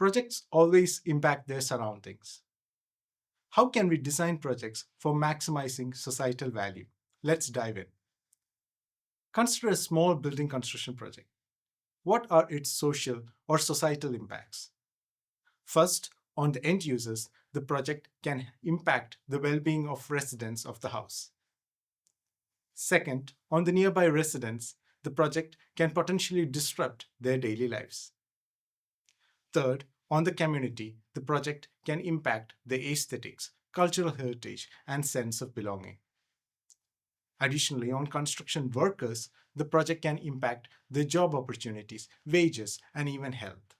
Projects always impact their surroundings. How can we design projects for maximizing societal value? Let's dive in. Consider a small building construction project. What are its social or societal impacts? First, on the end users, the project can impact the well being of residents of the house. Second, on the nearby residents, the project can potentially disrupt their daily lives. Third, on the community, the project can impact the aesthetics, cultural heritage, and sense of belonging. Additionally, on construction workers, the project can impact their job opportunities, wages, and even health.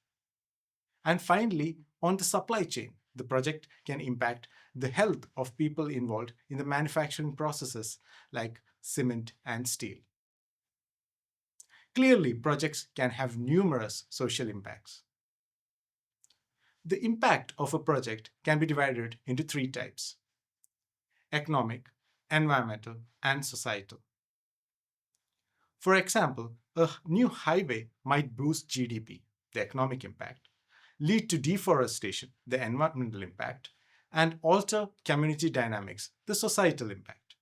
And finally, on the supply chain, the project can impact the health of people involved in the manufacturing processes like cement and steel. Clearly, projects can have numerous social impacts. The impact of a project can be divided into three types: economic, environmental, and societal. For example, a new highway might boost GDP, the economic impact, lead to deforestation, the environmental impact, and alter community dynamics, the societal impact.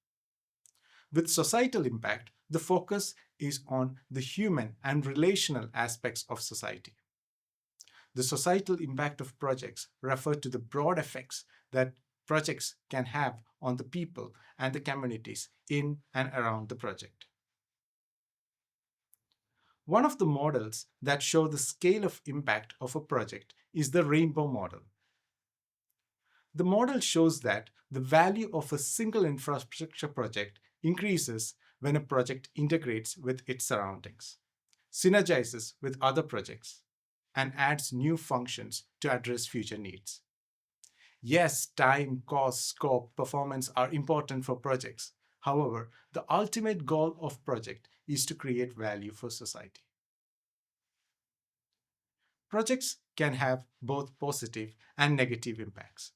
With societal impact, the focus is on the human and relational aspects of society. The societal impact of projects refer to the broad effects that projects can have on the people and the communities in and around the project. One of the models that show the scale of impact of a project is the rainbow model. The model shows that the value of a single infrastructure project increases when a project integrates with its surroundings, synergizes with other projects, and adds new functions to address future needs. Yes, time, cost, scope, performance are important for projects. However, the ultimate goal of project is to create value for society. Projects can have both positive and negative impacts.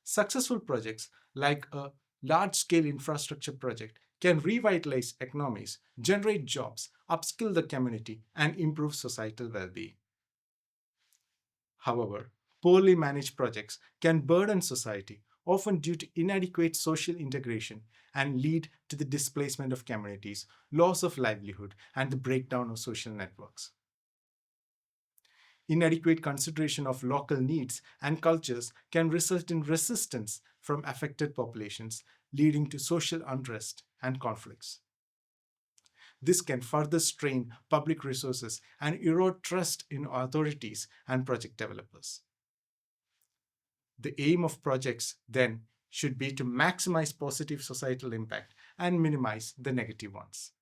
Successful projects, like a large scale infrastructure project, can revitalize economies, generate jobs, upskill the community, and improve societal well being. However, poorly managed projects can burden society, often due to inadequate social integration, and lead to the displacement of communities, loss of livelihood, and the breakdown of social networks. Inadequate consideration of local needs and cultures can result in resistance from affected populations, leading to social unrest and conflicts. This can further strain public resources and erode trust in authorities and project developers. The aim of projects, then, should be to maximize positive societal impact and minimize the negative ones.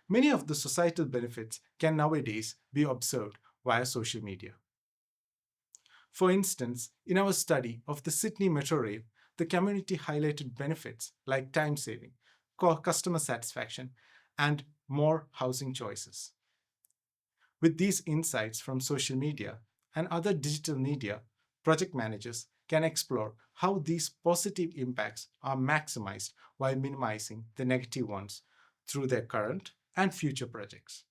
Many of the societal benefits can nowadays be observed via social media. For instance, in our study of the Sydney Metro Rail, the community highlighted benefits like time saving, customer satisfaction, and more housing choices. With these insights from social media and other digital media, project managers can explore how these positive impacts are maximized while minimizing the negative ones through their current and future projects.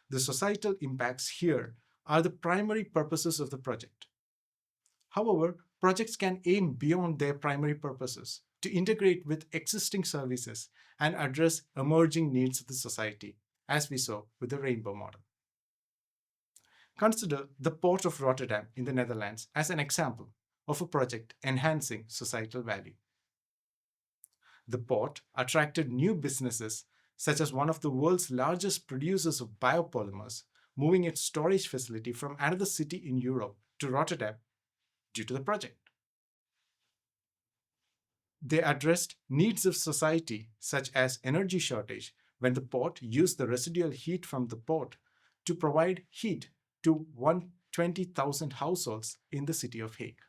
The societal impacts here are the primary purposes of the project. However, projects can aim beyond their primary purposes to integrate with existing services and address emerging needs of the society, as we saw with the rainbow model. Consider the Port of Rotterdam in the Netherlands as an example of a project enhancing societal value. The port attracted new businesses, such as one of the world's largest producers of biopolymers, moving its storage facility from another city in Europe to Rotterdam due to the project. They addressed needs of society, such as energy shortage, when the port used the residual heat from the port to provide heat to 120,000 households in the city of Hague.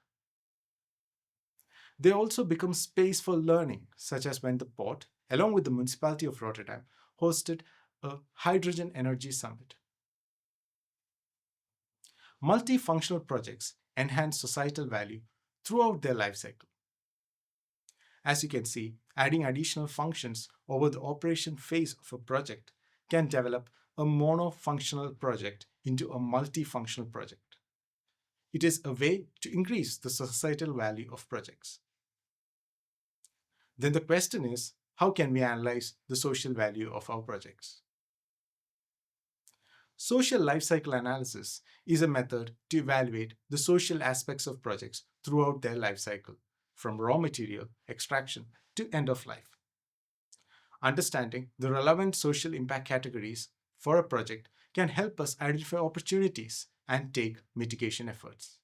They also become space for learning, such as when the port, along with the municipality of Rotterdam, hosted a hydrogen energy summit. Multifunctional projects enhance societal value throughout their life cycle. As you can see, adding additional functions over the operation phase of a project can develop a monofunctional project into a multifunctional project. It is a way to increase the societal value of projects. Then the question is, how can we analyze the social value of our projects? Social lifecycle analysis is a method to evaluate the social aspects of projects throughout their lifecycle, from raw material extraction to end of life. Understanding the relevant social impact categories for a project can help us identify opportunities and take mitigation efforts.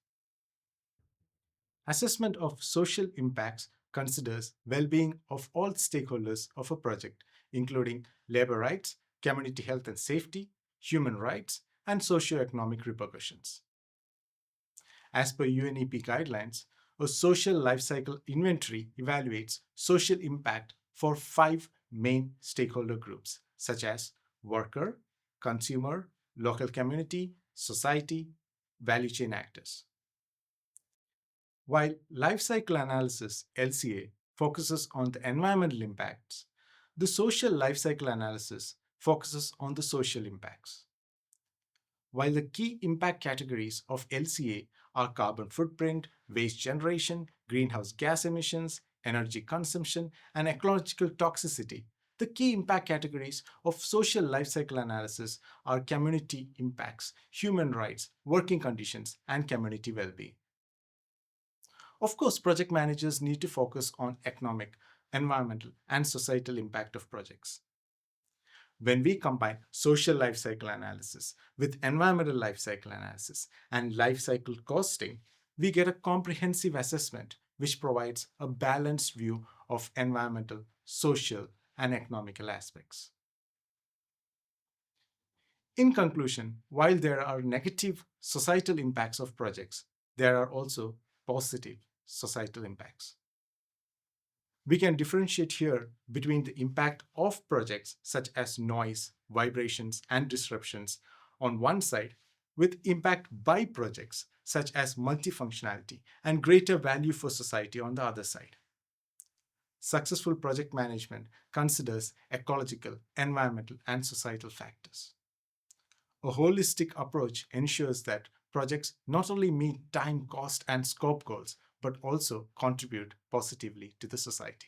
Assessment of social impacts considers well-being of all stakeholders of a project, including labor rights, community health and safety, human rights, and socio-economic repercussions. As per UNEP guidelines, a social lifecycle inventory evaluates social impact for 5 main stakeholder groups, such as worker, consumer, local community, society, value chain actors. While life cycle analysis (LCA) focuses on the environmental impacts, the social life cycle analysis focuses on the social impacts. While the key impact categories of LCA are carbon footprint, waste generation, greenhouse gas emissions, energy consumption, and ecological toxicity, the key impact categories of social life cycle analysis are community impacts, human rights, working conditions, and community well-being. Of course, project managers need to focus on economic, environmental, and societal impact of projects. When we combine social life cycle analysis with environmental life cycle analysis and life cycle costing, we get a comprehensive assessment which provides a balanced view of environmental, social, and economical aspects. In conclusion, while there are negative societal impacts of projects, there are also positive societal impacts. We can differentiate here between the impact of projects such as noise, vibrations, and disruptions on one side, with impact by projects such as multifunctionality and greater value for society on the other side. Successful project management considers ecological, environmental, and societal factors. A holistic approach ensures that projects not only meet time, cost, and scope goals, but also contribute positively to the society.